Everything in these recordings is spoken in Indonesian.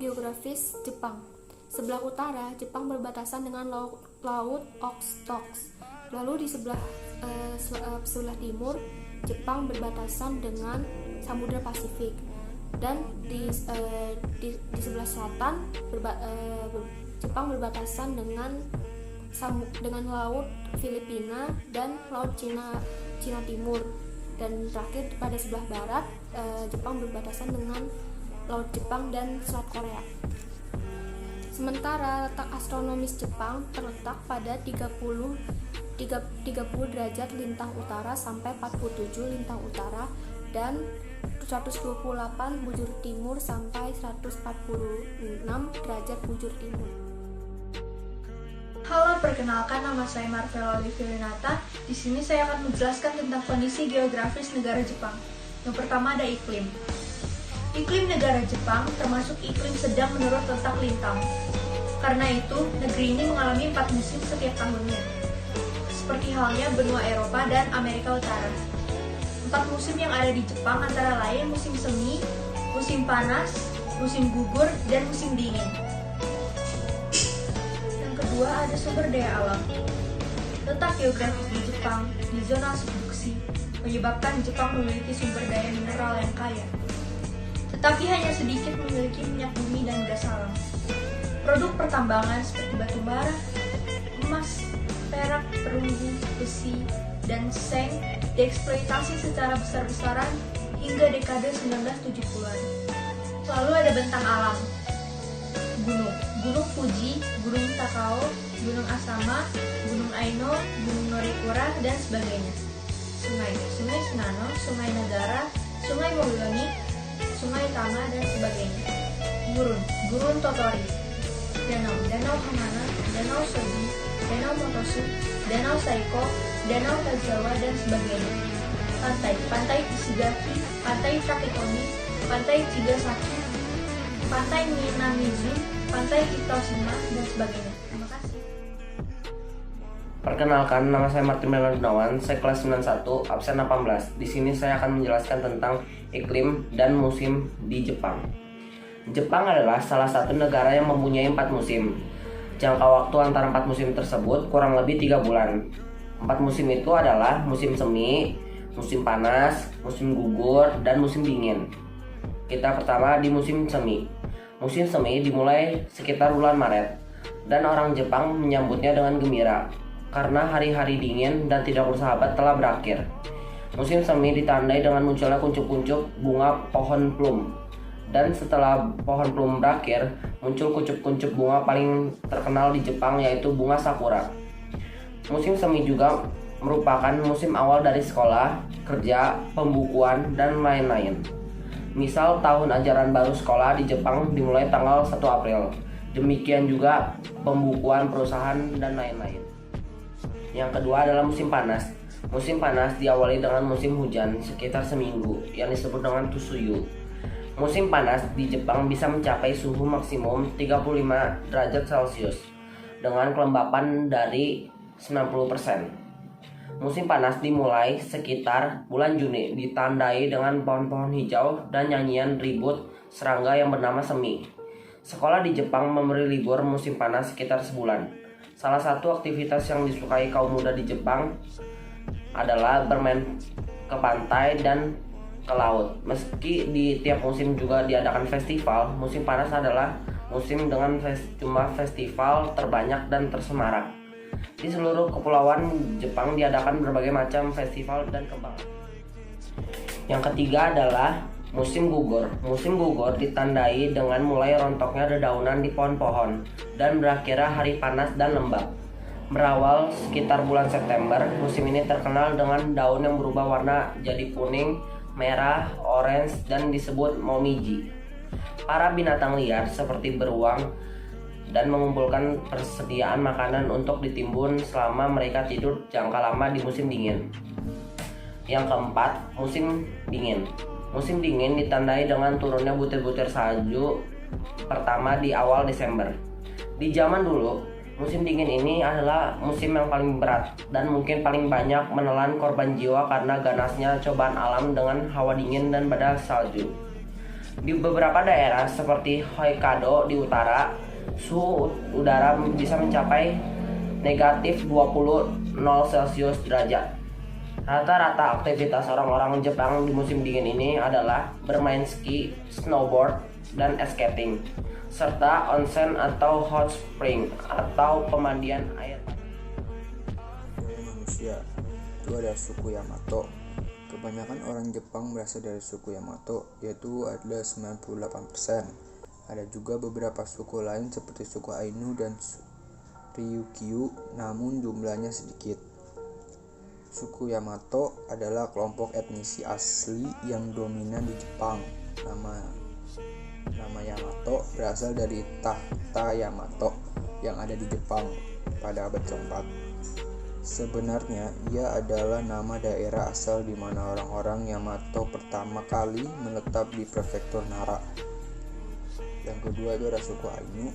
geografis Jepang. Sebelah utara, Jepang berbatasan dengan Laut Okhotsk. Lalu di sebelah timur, Jepang berbatasan dengan Samudra Pasifik. Dan di sebelah selatan, Jepang berbatasan dengan Laut Filipina dan Laut Cina Timur. Dan terakhir pada sebelah barat, Jepang berbatasan dengan Laut Jepang dan Selat Korea. Sementara letak astronomis Jepang terletak pada 30 derajat lintang utara sampai 47 lintang utara dan 128 bujur timur sampai 146 derajat bujur timur. Halo, perkenalkan, nama saya Marvela Olivierinata. Di sini saya akan menjelaskan tentang kondisi geografis negara Jepang. Yang pertama ada iklim. Iklim negara Jepang termasuk iklim sedang menurut letak lintang. Karena itu, negeri ini mengalami 4 musim setiap tahunnya. Seperti halnya benua Eropa dan Amerika Utara. 4 musim yang ada di Jepang antara lain musim semi, musim panas, musim gugur, dan musim dingin. Yang kedua ada sumber daya alam. Letak geografis di Jepang di zona subduksi menyebabkan Jepang memiliki sumber daya mineral yang kaya. Tetapi hanya sedikit memiliki minyak bumi dan gas alam. Produk pertambangan seperti batu bara, emas, perak, perunggu, besi, dan seng dieksploitasi secara besar-besaran hingga dekade 1970-an. Lalu ada bentang alam. Gunung Fuji, Gunung Takao, Gunung Asama, Gunung Aino, Gunung Norikura, dan sebagainya. Sungai Shinano, Sungai Nagara, Sungai Moyoni, Sungai Tama, dan sebagainya. Gurun Totori, Danau Hanana, Danau Shoji, Danau Motosu, Danau Saiko, Danau Tazawa, dan sebagainya. Pantai Ishigaki, Pantai Taketomi, Pantai Chigasaki, Pantai Minamizu, Pantai Itoshima, dan sebagainya. Terima kasih. Perkenalkan, nama saya Martin Gunawan, saya kelas 91, absen 18. Di sini saya akan menjelaskan tentang iklim dan musim di Jepang. Jepang adalah salah satu negara yang mempunyai 4 musim. Jangka waktu antara 4 musim tersebut kurang lebih 3 bulan. 4 musim itu adalah musim semi, musim panas, musim gugur, dan musim dingin. Kita pertama di musim semi. Musim semi dimulai sekitar bulan Maret, dan orang Jepang menyambutnya dengan gembira karena hari-hari dingin dan tidak bersahabat telah berakhir. Musim semi ditandai dengan munculnya kuncup-kuncup bunga pohon plum. Dan setelah pohon plum berakhir, muncul kuncup-kuncup bunga paling terkenal di Jepang, yaitu bunga sakura. Musim semi juga merupakan musim awal dari sekolah, kerja, pembukuan, dan lain-lain. Misal tahun ajaran baru sekolah di Jepang dimulai tanggal 1 April. Demikian juga pembukuan perusahaan dan lain-lain. Yang kedua adalah musim panas. Musim panas diawali dengan musim hujan sekitar seminggu yang disebut dengan Tsuyu. Musim panas di Jepang bisa mencapai suhu maksimum 35 derajat Celcius dengan kelembapan dari 90%. Musim panas dimulai sekitar bulan Juni, ditandai dengan pohon-pohon hijau dan nyanyian ribut serangga yang bernama semi. Sekolah di Jepang memberi libur musim panas sekitar sebulan. Salah satu aktivitas yang disukai kaum muda di Jepang adalah bermain ke pantai dan ke laut. Meski di tiap musim juga diadakan festival, musim panas adalah musim dengan jumlah festival terbanyak dan tersemarak. Di seluruh kepulauan Jepang diadakan berbagai macam festival dan kebanggaan. Yang ketiga adalah musim gugur. Musim gugur ditandai dengan mulai rontoknya dedaunan di pohon-pohon dan berakhirnya hari panas dan lembab. Berawal sekitar bulan September, musim ini terkenal dengan daun yang berubah warna jadi kuning, merah, orange, dan disebut momiji. Para binatang liar seperti beruang dan mengumpulkan persediaan makanan untuk ditimbun selama mereka tidur jangka lama di musim dingin. Yang keempat, musim dingin. Musim dingin ditandai dengan turunnya butir-butir salju pertama di awal Desember. Di zaman dulu, musim dingin ini adalah musim yang paling berat dan mungkin paling banyak menelan korban jiwa karena ganasnya cobaan alam dengan hawa dingin dan badai salju. Di beberapa daerah seperti Hokkaido di utara, suhu udara bisa mencapai negatif 20 celcius derajat. Rata-rata aktivitas orang-orang Jepang di musim dingin ini adalah bermain ski, snowboard, dan ice skating, serta onsen atau hot spring atau pemandian air. Budaya manusia itu ada suku Yamato. Kebanyakan orang Jepang berasal dari suku Yamato, yaitu ada 98%. Ada juga beberapa suku lain seperti suku Ainu dan Ryukyu, namun jumlahnya sedikit. Suku Yamato adalah kelompok etnis asli yang dominan di Jepang. Nama Yamato berasal dari tahta Yamato yang ada di Jepang pada abad keempat. Sebenarnya ia adalah nama daerah asal di mana orang-orang Yamato pertama kali menetap di prefektur Nara. Yang kedua itu ada suku Ainu.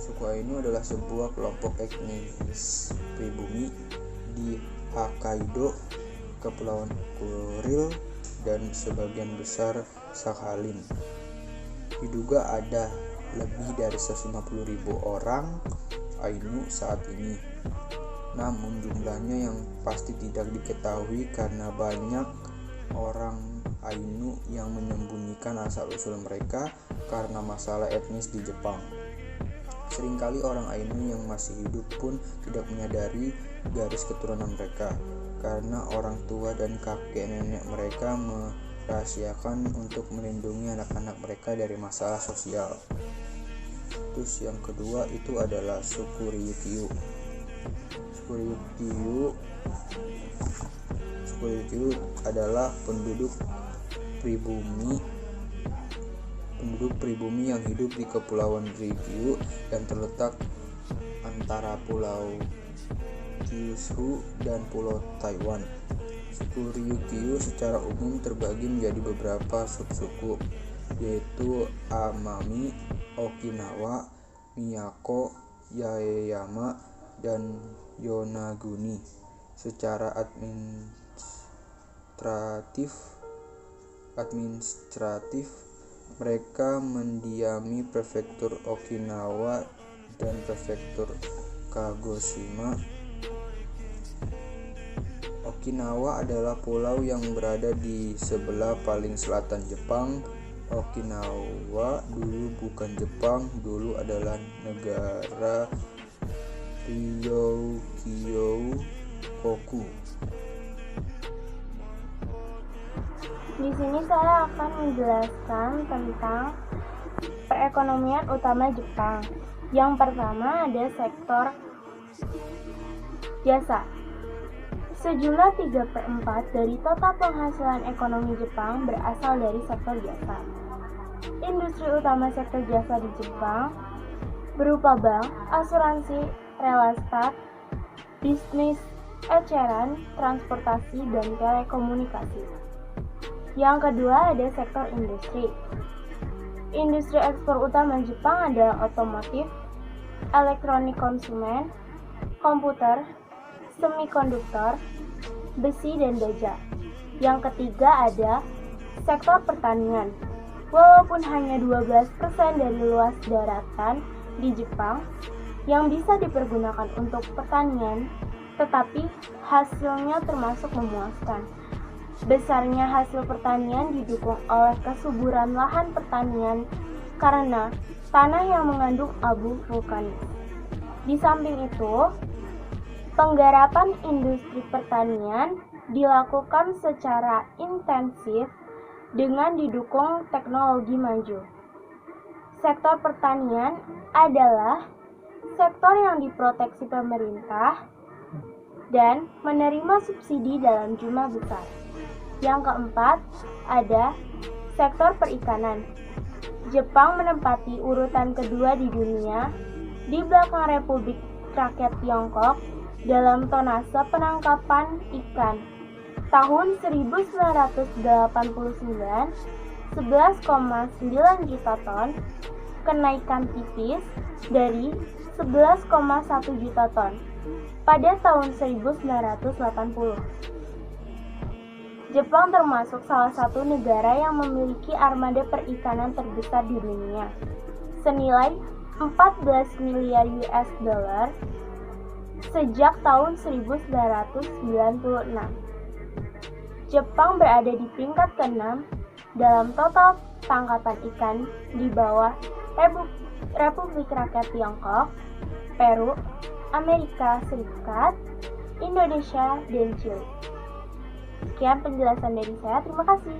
Suku Ainu adalah sebuah kelompok etnis pribumi di Hokkaido, Kepulauan Kuril, dan sebagian besar Sakhalin. Diduga ada lebih dari 150.000 orang Ainu saat ini. Namun jumlahnya yang pasti tidak diketahui karena banyak orang Ainu yang menyembunyikan asal-usul mereka karena masalah etnis di Jepang. Seringkali orang Ainu yang masih hidup pun tidak menyadari garis keturunan mereka karena orang tua dan kakek nenek mereka merahasiakan untuk melindungi anak-anak mereka dari masalah sosial. Terus yang kedua itu adalah suku Ryukyu. Suku Ryukyu adalah penduduk pribumi yang hidup di Kepulauan Ryukyu yang terletak antara Pulau Kyushu dan Pulau Taiwan. Suku Ryukyu secara umum terbagi menjadi beberapa subsuku, yaitu Amami, Okinawa, Miyako, Yaeyama, dan Yonaguni. Secara administratif mereka mendiami prefektur Okinawa dan prefektur Kagoshima. Okinawa adalah pulau yang berada di sebelah paling selatan Jepang. Okinawa dulu bukan Jepang, dulu adalah negara Ryokyoku. Di sini saya akan menjelaskan tentang perekonomian utama Jepang. Yang pertama ada sektor jasa. Sejumlah 3/4 dari total penghasilan ekonomi Jepang berasal dari sektor jasa. Industri utama sektor jasa di Jepang berupa bank, asuransi, real estate, bisnis, eceran, transportasi, dan telekomunikasi. Yang kedua ada sektor industri. Industri ekspor utama Jepang adalah otomotif, elektronik konsumen, komputer, semikonduktor, besi, dan baja. Yang ketiga ada sektor pertanian. Walaupun hanya 12% dari luas daratan di Jepang yang bisa dipergunakan untuk pertanian, tetapi hasilnya termasuk memuaskan. Besarnya hasil pertanian didukung oleh kesuburan lahan pertanian karena tanah yang mengandung abu vulkanis. Di samping itu, penggarapan industri pertanian dilakukan secara intensif dengan didukung teknologi maju. Sektor pertanian adalah sektor yang diproteksi pemerintah dan menerima subsidi dalam jumlah besar. Yang keempat, ada sektor perikanan. Jepang menempati urutan kedua di dunia di belakang Republik Rakyat Tiongkok dalam tonase penangkapan ikan. Tahun 1989, 11,9 juta ton, kenaikan tipis dari 11,1 juta ton pada tahun 1980. Jepang termasuk salah satu negara yang memiliki armada perikanan terbesar di dunia, senilai 14 miliar US dollar sejak tahun 1996. Jepang berada di peringkat ke-6 dalam total tangkapan ikan di bawah Republik Rakyat Tiongkok, Peru, Amerika Serikat, Indonesia, dan Chili. Sekian penjelasan dari saya, terima kasih.